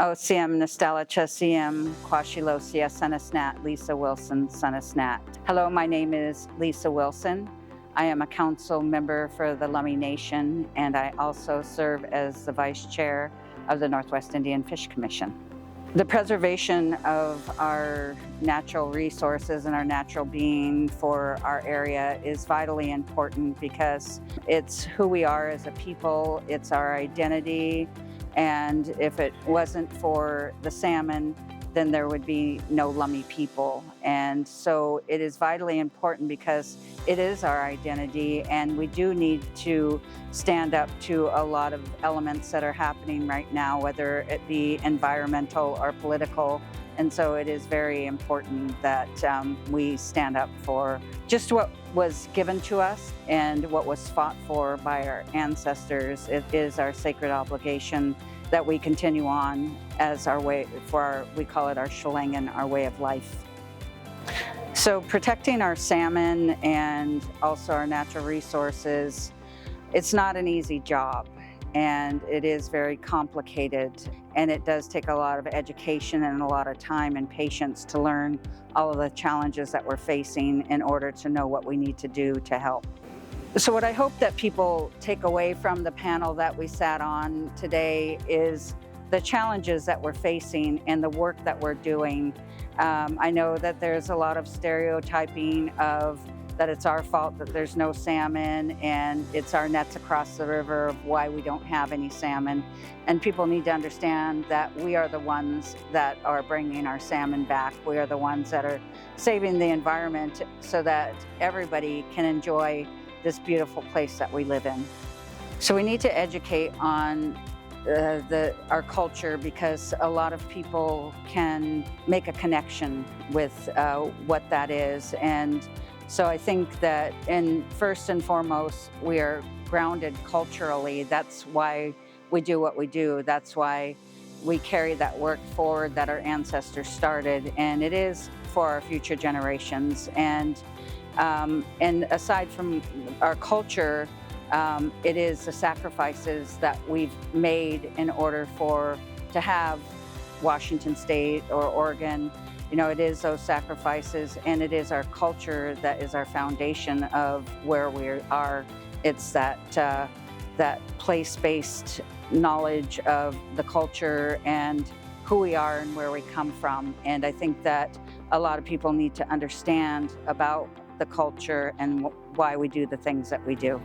O siem nostalgia siem quashilosia senesnat Lisa Wilson senesnat. Hello, my name is Lisa Wilson. I am a council member for the Lummi Nation, and I also serve as the vice chair of the Northwest Indian Fish Commission. The preservation of our natural resources and our natural being for our area is vitally important because it's who we are as a people, it's our identity, and if it wasn't for the salmon, then there would be no Lummi people. And so it is vitally important because it is our identity, and we do need to stand up to a lot of elements that are happening right now, whether it be environmental or political. And so it is very important that we stand up for just what was given to us and what was fought for by our ancestors. It is our sacred obligation that we continue on as our way we call it our Shalangan, our way of life. So protecting our salmon and also our natural resources, it's not an easy job, and it is very complicated, and it does take a lot of education and a lot of time and patience to learn all of the challenges that we're facing in order to know what we need to do to help. So what I hope that people take away from the panel that we sat on today is the challenges that we're facing and the work that we're doing. I know that there's a lot of stereotyping of that it's our fault that there's no salmon, and it's our nets across the river of why we don't have any salmon. And people need to understand that we are the ones that are bringing our salmon back. We are the ones that are saving the environment so that everybody can enjoy this beautiful place that we live in. So we need to educate on our culture, because a lot of people can make a connection with what that is. And so I think that first and foremost, we are grounded culturally. That's why we do what we do. That's why we carry that work forward that our ancestors started, and it is for our future generations. And aside from our culture, it is the sacrifices that we've made in order to have Washington State or Oregon. You know, it is those sacrifices, and it is our culture that is our foundation of where we are. It's that place-based knowledge of the culture and who we are and where we come from. And I think that a lot of people need to understand about the culture and why we do the things that we do.